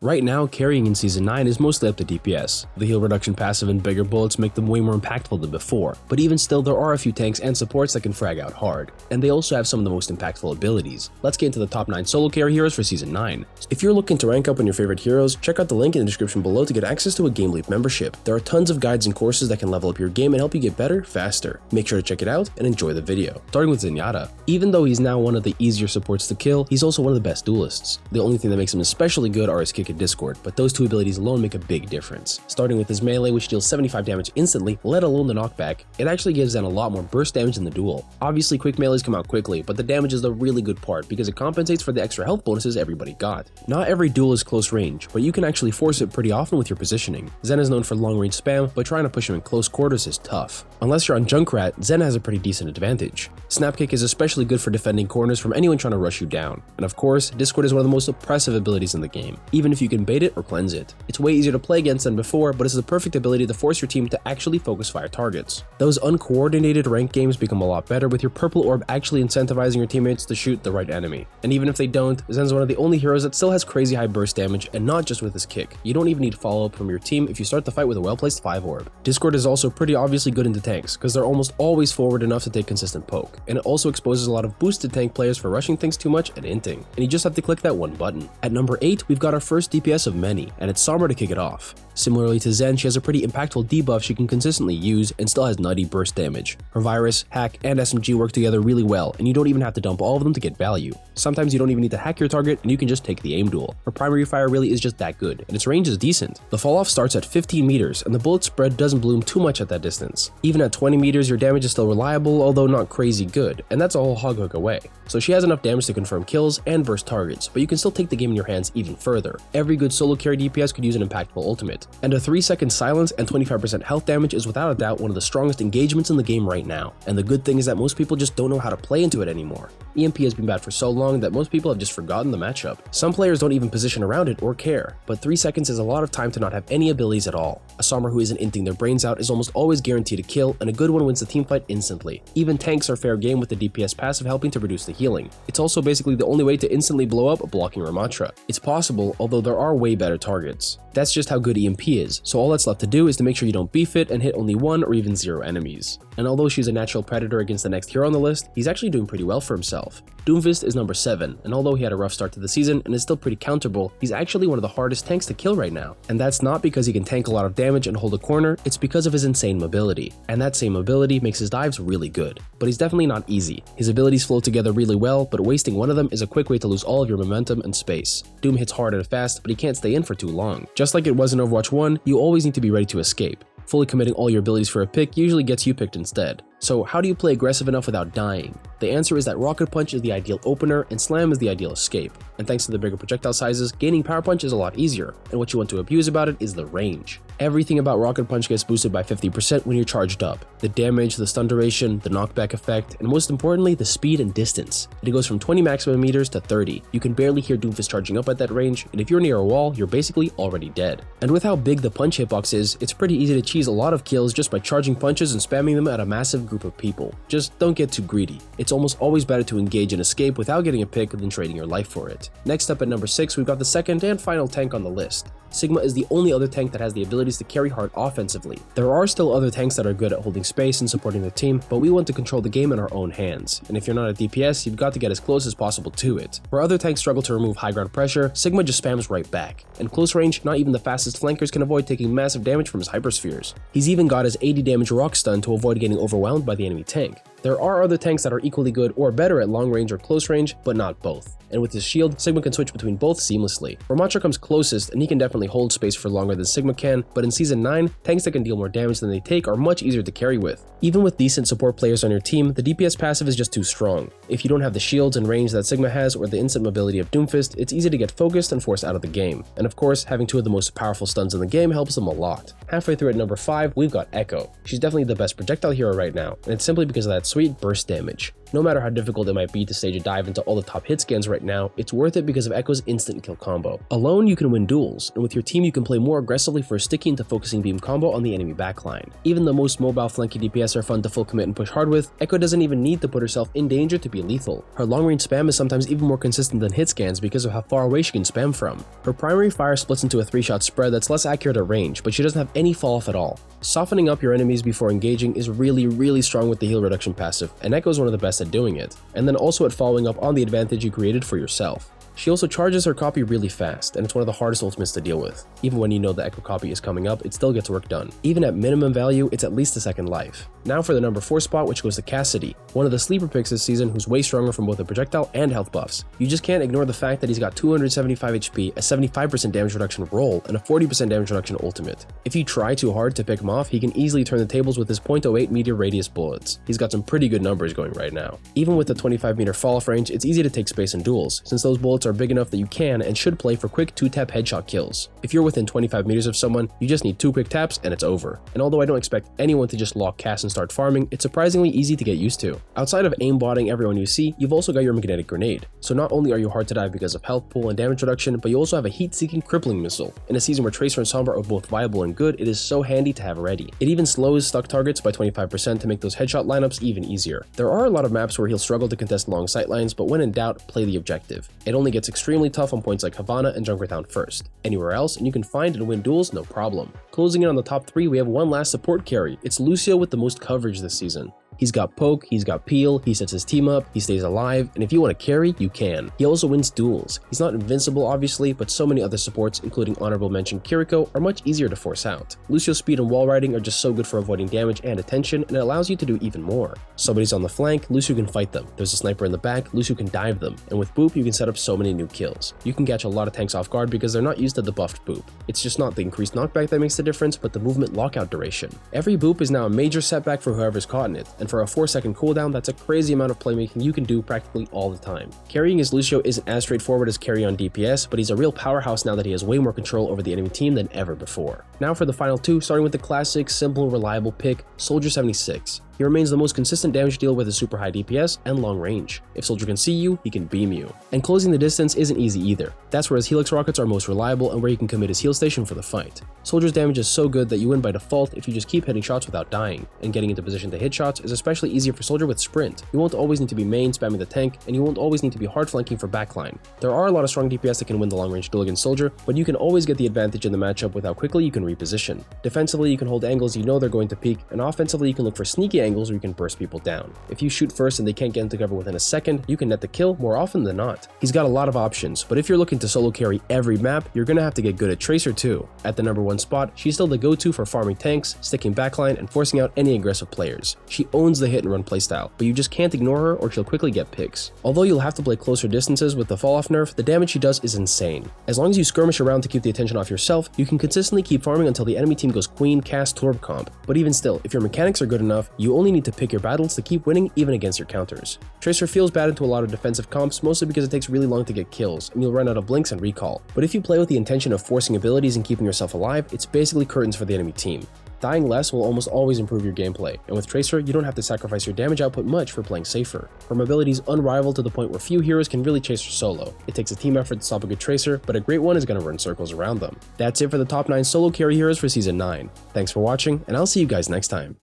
Right now, carrying in Season 9 is mostly up to DPS. The heal reduction passive and bigger bullets make them way more impactful than before, but even still there are a few tanks and supports that can frag out hard, and they also have some of the most impactful abilities. Let's get into the top 9 solo carry heroes for Season 9. If you're looking to rank up on your favorite heroes, check out the link in the description below to get access to a GameLeap membership. There are tons of guides and courses that can level up your game and help you get better, faster. Make sure to check it out and enjoy the video. Starting with Zenyatta. Even though he's now one of the easier supports to kill, he's also one of the best duelists. The only thing that makes him especially good are his kick and discord, but those two abilities alone make a big difference. Starting with his melee, which deals 75 damage instantly, let alone the knockback, it actually gives Zen a lot more burst damage in the duel. Obviously quick melees come out quickly, but the damage is the really good part because it compensates for the extra health bonuses everybody got. Not every duel is close range, but you can actually force it pretty often with your positioning. Zen is known for long range spam, but trying to push him in close quarters is tough. Unless you're on Junkrat, Zen has a pretty decent advantage. Snap kick is especially good for defending corners from anyone trying to rush you down. And of course, discord is one of the most oppressive abilities in the game, even if you can bait it or cleanse it. It's way easier to play against than before, but it's the perfect ability to force your team to actually focus fire targets. Those uncoordinated ranked games become a lot better with your purple orb actually incentivizing your teammates to shoot the right enemy. And even if they don't, Zen's one of the only heroes that still has crazy high burst damage, and not just with his kick. You don't even need follow-up from your team if you start the fight with a well-placed 5 orb. Discord is also pretty obviously good into tanks, because they're almost always forward enough to take consistent poke, and it also exposes a lot of boosted tank players for rushing things too much and inting, and you just have to click that one button. At number 8, we've got our first DPS of many, and it's Sombra to kick it off. Similarly to Zen, she has a pretty impactful debuff she can consistently use and still has nutty burst damage. Her Virus, Hack, and SMG work together really well, and you don't even have to dump all of them to get value. Sometimes you don't even need to hack your target and you can just take the aim duel. Her primary fire really is just that good, and its range is decent. The fall off starts at 15 meters, and the bullet spread doesn't bloom too much at that distance. Even at 20 meters, your damage is still reliable, although not crazy good, and that's a whole hog hook away. So she has enough damage to confirm kills and burst targets, but you can still take the game in your hands even further. Every good solo carry DPS could use an impactful ultimate, and a 3-second silence and 25% health damage is without a doubt one of the strongest engagements in the game right now, and the good thing is that most people just don't know how to play into it anymore. EMP has been bad for so long that most people have just forgotten the matchup. Some players don't even position around it or care, but 3 seconds is a lot of time to not have any abilities at all. A Sombra who isn't inting their brains out is almost always guaranteed a kill, and a good one wins the team fight instantly. Even tanks are fair game with the DPS passive helping to reduce the healing. It's also basically the only way to instantly blow up blocking Ramatra. It's possible, although there are way better targets. That's just how good EMP is, so all that's left to do is to make sure you don't beef it and hit only 1 or even 0 enemies. And although she's a natural predator against the next hero on the list, he's actually doing pretty well for himself. Doomfist is number 7, and although he had a rough start to the season and is still pretty counterable, he's actually one of the hardest tanks to kill right now. And that's not because he can tank a lot of damage and hold a corner, it's because of his insane mobility. And that same mobility makes his dives really good. But he's definitely not easy. His abilities flow together really well, but wasting one of them is a quick way to lose all of your momentum and space. Doom hits hard and fast, but he can't stay in for too long. Just like it was in Overwatch 1, you always need to be ready to escape. Fully committing all your abilities for a pick usually gets you picked instead. So how do you play aggressive enough without dying? The answer is that Rocket Punch is the ideal opener and Slam is the ideal escape. And thanks to the bigger projectile sizes, gaining Power Punch is a lot easier, and what you want to abuse about it is the range. Everything about Rocket Punch gets boosted by 50% when you're charged up. The damage, the stun duration, the knockback effect, and most importantly, the speed and distance. It goes from 20 maximum meters to 30. You can barely hear Doomfist charging up at that range, and if you're near a wall, you're basically already dead. And with how big the punch hitbox is, it's pretty easy to cheese a lot of kills just by charging punches and spamming them at a massive group of people. Just don't get too greedy. It's almost always better to engage and escape without getting a pick than trading your life for it. Next up at number 6, we've got the second and final tank on the list. Sigma is the only other tank that has the abilities to carry hard offensively. There are still other tanks that are good at holding space and supporting the team, but we want to control the game in our own hands. And if you're not a DPS, you've got to get as close as possible to it. Where other tanks struggle to remove high ground pressure, Sigma just spams right back. In close range, not even the fastest flankers can avoid taking massive damage from his hyperspheres. He's even got his 80 damage rock stun to avoid getting overwhelmed by the enemy tank. There are other tanks that are equally good or better at long range or close range, but not both. And with his shield, Sigma can switch between both seamlessly. Ramatra comes closest, and he can definitely hold space for longer than Sigma can, but in Season 9, tanks that can deal more damage than they take are much easier to carry with. Even with decent support players on your team, the DPS passive is just too strong. If you don't have the shields and range that Sigma has or the instant mobility of Doomfist, it's easy to get focused and forced out of the game. And of course, having 2 of the most powerful stuns in the game helps them a lot. Halfway through at number 5, we've got Ekko. She's definitely the best projectile hero right now, and it's simply because of that sweet burst damage. No matter how difficult it might be to stage a dive into all the top hit scans right now, it's worth it because of Ekko's instant kill combo. Alone, you can win duels, and with your team you can play more aggressively for a sticky into focusing beam combo on the enemy backline. Even the most mobile flanky DPS are fun to full commit and push hard with, Ekko doesn't even need to put herself in danger to be lethal. Her long range spam is sometimes even more consistent than hit scans because of how far away she can spam from. Her primary fire splits into a 3-shot spread that's less accurate at range, but she doesn't have any fall off at all. Softening up your enemies before engaging is really strong with the heal reduction passive, and Ekko is one of the best at doing it, and then also at following up on the advantage you created for yourself. She also charges her copy really fast, and it's one of the hardest ultimates to deal with. Even when you know the Ekko copy is coming up, it still gets work done. Even at minimum value, it's at least a second life. Now for the number 4 spot, which goes to Cassidy, one of the sleeper picks this season who's way stronger from both the projectile and health buffs. You just can't ignore the fact that he's got 275 HP, a 75% damage reduction roll, and a 40% damage reduction ultimate. If you try too hard to pick him off, he can easily turn the tables with his .08 meter radius bullets. He's got some pretty good numbers going right now. Even with the 25 meter fall off range, it's easy to take space in duels, since those bullets are big enough that you can and should play for quick 2-tap headshot kills. If you're within 25 meters of someone, you just need 2 quick taps and it's over. And although I don't expect anyone to just lock cast and start farming, it's surprisingly easy to get used to. Outside of aimbotting everyone you see, you've also got your magnetic grenade. So not only are you hard to dive because of health pool and damage reduction, but you also have a heat-seeking crippling missile. In a season where Tracer and Sombra are both viable and good, it is so handy to have ready. It even slows stuck targets by 25% to make those headshot lineups even easier. There are a lot of maps where he'll struggle to contest long sightlines, but when in doubt, play the objective. It only gets extremely tough on points like Havana and Junkertown first. Anywhere else, and you can find and win duels, no problem. Closing in on the top 3, we have one last support carry. It's Lucio with the most coverage this season. He's got poke, he's got peel, he sets his team up, he stays alive, and if you want to carry, you can. He also wins duels. He's not invincible obviously, but so many other supports, including honorable mention Kiriko, are much easier to force out. Lucio's speed and wall riding are just so good for avoiding damage and attention, and it allows you to do even more. Somebody's on the flank, Lucio can fight them. There's a sniper in the back, Lucio can dive them, and with Boop you can set up so many new kills. You can catch a lot of tanks off guard because they're not used to the buffed Boop. It's just not the increased knockback that makes the difference, but the movement lockout duration. Every Boop is now a major setback for whoever's caught in it, and for a 4-second cooldown, that's a crazy amount of playmaking you can do practically all the time. Carrying as Lucio isn't as straightforward as carry on DPS, but he's a real powerhouse now that he has way more control over the enemy team than ever before. Now for the final 2, starting with the classic, simple, reliable pick, Soldier 76. He remains the most consistent damage deal with a super high DPS and long range. If Soldier can see you, he can beam you. And closing the distance isn't easy either. That's where his Helix rockets are most reliable and where he can commit his heal station for the fight. Soldier's damage is so good that you win by default if you just keep hitting shots without dying, and getting into position to hit shots is especially easier for Soldier with sprint. You won't always need to be main spamming the tank, and you won't always need to be hard flanking for backline. There are a lot of strong DPS that can win the long range duel against Soldier, but you can always get the advantage in the matchup with how quickly you can reposition. Defensively, you can hold angles you know they're going to peak, and offensively you can look for sneaky angles where you can burst people down. If you shoot first and they can't get into cover within a second, you can net the kill more often than not. He's got a lot of options, but if you're looking to solo carry every map, you're gonna have to get good at Tracer too. At the number 1 spot, she's still the go-to for farming tanks, sticking backline, and forcing out any aggressive players. She owns the hit and run playstyle, but you just can't ignore her or she'll quickly get picks. Although you'll have to play closer distances with the fall-off nerf, the damage she does is insane. As long as you skirmish around to keep the attention off yourself, you can consistently keep farming until the enemy team goes Queen, Cast, Torb comp. But even still, if your mechanics are good enough, you only need to pick your battles to keep winning even against your counters. Tracer feels bad into a lot of defensive comps, mostly because it takes really long to get kills, and you'll run out of blinks and recall. But if you play with the intention of forcing abilities and keeping yourself alive, it's basically curtains for the enemy team. Dying less will almost always improve your gameplay, and with Tracer, you don't have to sacrifice your damage output much for playing safer. Her mobility is unrivaled to the point where few heroes can really chase her solo. It takes a team effort to stop a good Tracer, but a great one is going to run circles around them. That's it for the top 9 solo carry heroes for Season 9. Thanks for watching, and I'll see you guys next time.